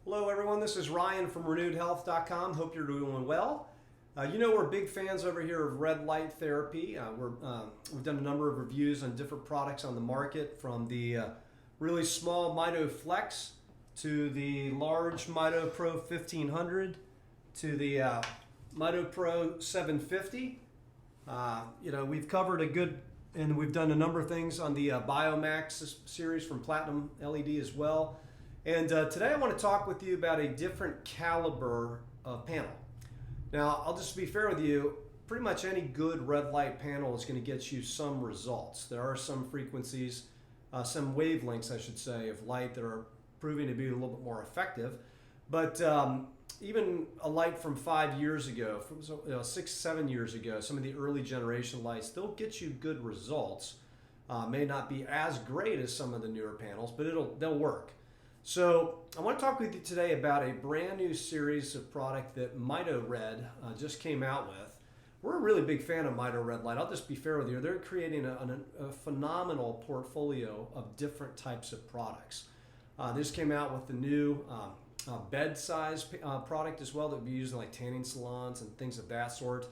Hello everyone, this is Ryan from renewedhealth.com. Hope you're doing well. You know we're big fans over here of red light therapy. We've done a number of reviews on different products on the market, from the really small Mito Flex to the large Mito Pro 1500 to the Mito Pro 750. We've covered a good, and we've done a number of things on the Biomax series from Platinum LED as well. And today I want to talk with you about a different caliber of panel. Now, I'll just be fair with you, pretty much any good red light panel is going to get you some results. There are some frequencies, some wavelengths, I should say, of light that are proving to be a little bit more effective. But even a light from 5 years ago, from 6, 7 years ago, some of the early generation lights, they'll get you good results. May not be as great as some of the newer panels, but they'll work. So I want to talk with you today about a brand new series of product that MitoRed just came out with. We're a really big fan of MitoRedLight. I'll just be fair with you. They're creating a phenomenal portfolio of different types of products. They just came out with the new bed size product as well that would be used in like tanning salons and things of that sort.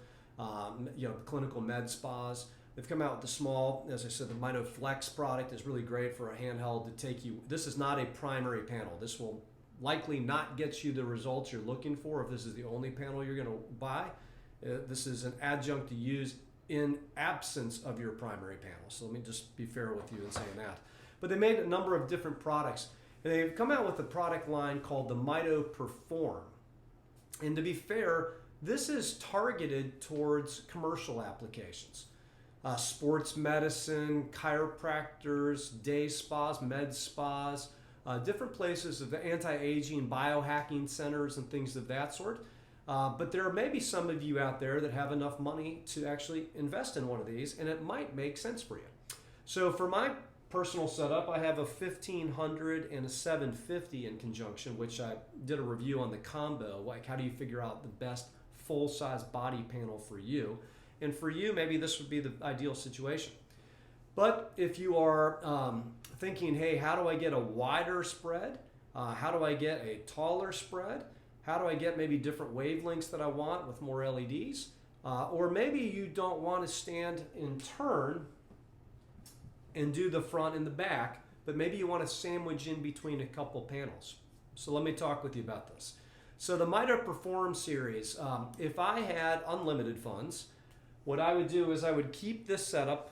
Clinical med spas. They've come out with the small, as I said, the Mito Flex product is really great for a handheld to take you. This is not a primary panel. This will likely not get you the results you're looking for if this is the only panel you're going to buy. This is an adjunct to use in absence of your primary panel. So let me just be fair with you in saying that. But they made a number of different products. And they've come out with a product line called the MitoPERFORM. And to be fair, this is targeted towards commercial applications. Sports medicine, chiropractors, day spas, med spas, different places of anti-aging, biohacking centers and things of that sort. But there may be some of you out there that have enough money to actually invest in one of these, and it might make sense for you. So for my personal setup, I have a 1500 and a 750 in conjunction, which I did a review on the combo, like how do you figure out the best full-size body panel for you. And for you, maybe this would be the ideal situation. But if you are thinking, hey, how do I get a wider spread? How do I get a taller spread? How do I get maybe different wavelengths that I want with more LEDs? Or maybe you don't want to stand and turn and do the front and the back, but maybe you want to sandwich in between a couple panels. So let me talk with you about this. So the MitoPERFORM series, if I had unlimited funds, what I would do is I would keep this setup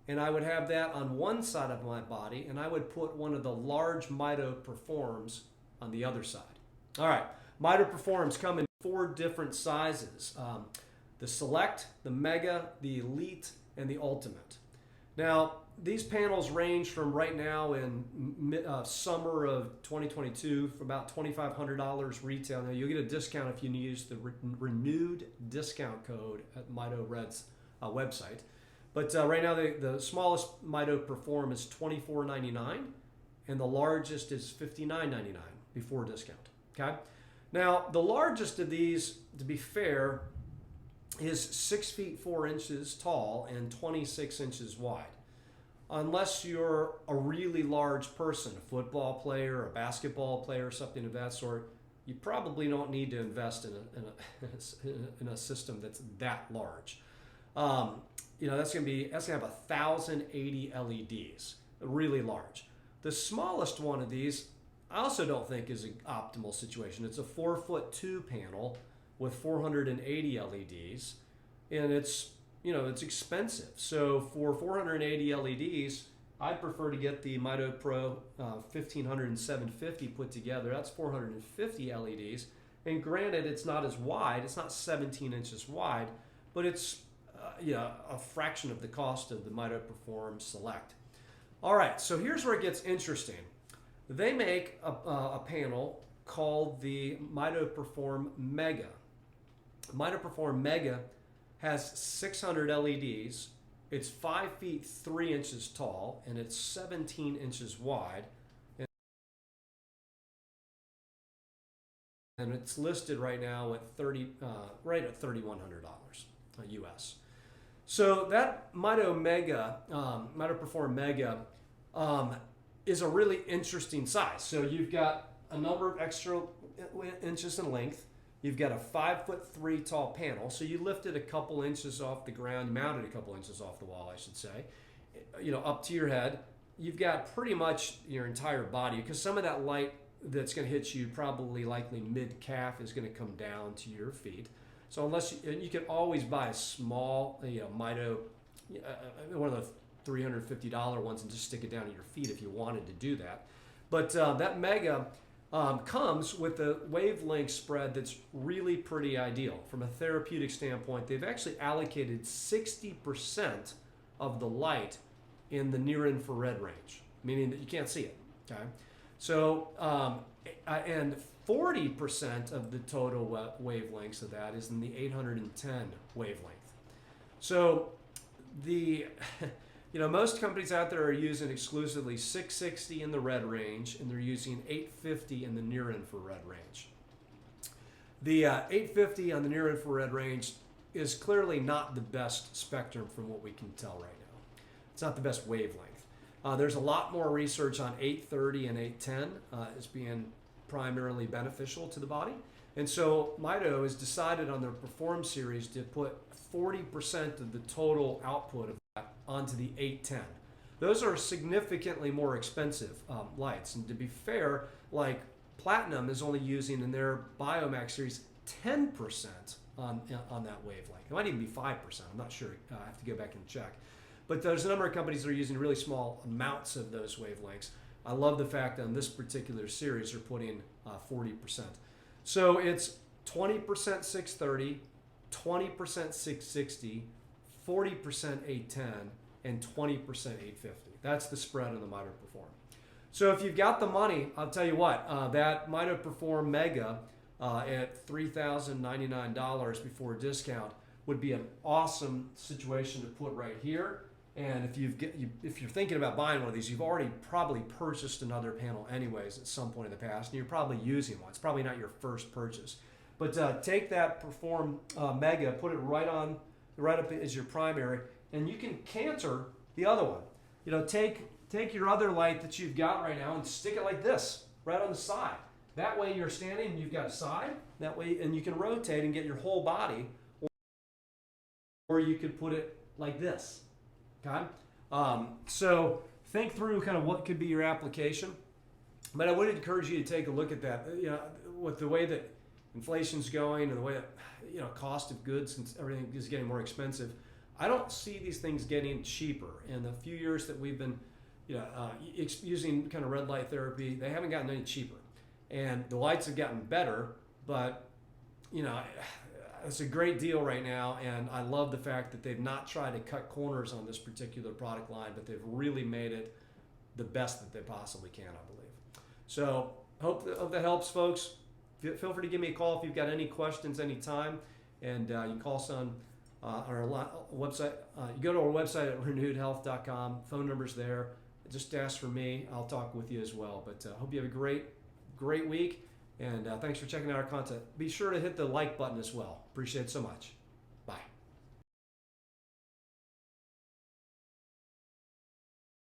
and I would have that on one side of my body and I would put one of the large MitoPERFORMs on the other side. All right, MitoPERFORMs come in 4 different sizes. The Select, the Mega, the Elite, and the Ultimate. Now, these panels range from right now in summer of 2022 for about $2,500 retail. Now, you'll get a discount if you use the renewed discount code at MitoRed's website. But right now, the smallest MitoPERFORM is $24.99, and the largest is $59.99 before discount. Okay. Now, the largest of these, to be fair, is 6 feet 4 inches tall and 26 inches wide. Unless you're a really large person, a football player, a basketball player, something of that sort, you probably don't need to invest in a system that's that large. That's going to have 1,080 LEDs, really large. The smallest one of these, I also don't think is an optimal situation. It's a 4'2" panel with 480 LEDs, and it's expensive. So for 480 LEDs, I'd prefer to get the Mito Pro 1500 and 750 put together. That's 450 LEDs. And granted, it's not as wide. It's not 17 inches wide, but it's a fraction of the cost of the MitoPERFORM Select. All right, so here's where it gets interesting. They make a panel called the MitoPERFORM Mega. MitoPERFORM Mega has 600 LEDs. It's 5 feet 3 inches tall and it's 17 inches wide. And it's listed right now at right at $3,100 US. So that MitoPERFORM Mega is a really interesting size. So you've got a number of extra inches in length. You've got a 5'3" tall panel, so you lifted a couple inches off the ground, mounted a couple inches off the wall, I should say, up to your head. You've got pretty much your entire body, because some of that light that's going to hit you, probably likely mid-calf, is going to come down to your feet. So unless you can always buy a small, Mito, one of the $350 ones, and just stick it down to your feet if you wanted to do that. But that Mega comes with a wavelength spread that's really pretty ideal. From a therapeutic standpoint, they've actually allocated 60% of the light in the near-infrared range, meaning that you can't see it. Okay, so and 40% of the total wavelengths of that is in the 810 wavelength. So the most companies out there are using exclusively 660 in the red range, and they're using 850 in the near-infrared range. The 850 on the near-infrared range is clearly not the best spectrum from what we can tell right now. It's not the best wavelength. There's a lot more research on 830 and 810 as being primarily beneficial to the body. And so Mito has decided on their Perform series to put 40% of the total output of that onto the 810. Those are significantly more expensive lights. And to be fair, like Platinum is only using in their Biomax series 10% on that wavelength. It might even be 5%. I'm not sure. I have to go back and check. But there's a number of companies that are using really small amounts of those wavelengths. I love the fact that on this particular series they're putting 40%. So it's 20% 630, 20% 660, 40% 810, and 20% 850. That's the spread on the MitoPERFORM. So if you've got the money, I'll tell you what, that MitoPERFORM Mega at $3,099 before discount would be an awesome situation to put right here. And if you're thinking about buying one of these, you've already probably purchased another panel anyways at some point in the past, and you're probably using one. It's probably not your first purchase. But take that Perform Mega, put it right up as your primary, and you can canter the other one. Take your other light that you've got right now and stick it like this, right on the side. That way you're standing and you've got a side. That way, and you can rotate and get your whole body, or you could put it like this. Okay? So think through kind of what could be your application. But I would encourage you to take a look at that. With the way that inflation's going and the way that cost of goods and everything is getting more expensive, I don't see these things getting cheaper. In the few years that we've been using kind of red light therapy, they haven't gotten any cheaper. And the lights have gotten better, but it's a great deal right now, and I love the fact that they've not tried to cut corners on this particular product line, but they've really made it the best that they possibly can, I believe. So hope that helps, folks. Feel free to give me a call if you've got any questions anytime, and you can call us on our website. You go to our website at renewedhealth.com. Phone number's there. Just ask for me. I'll talk with you as well. But hope you have a great week. And thanks for checking out our content. Be sure to hit the like button as well. Appreciate it so much.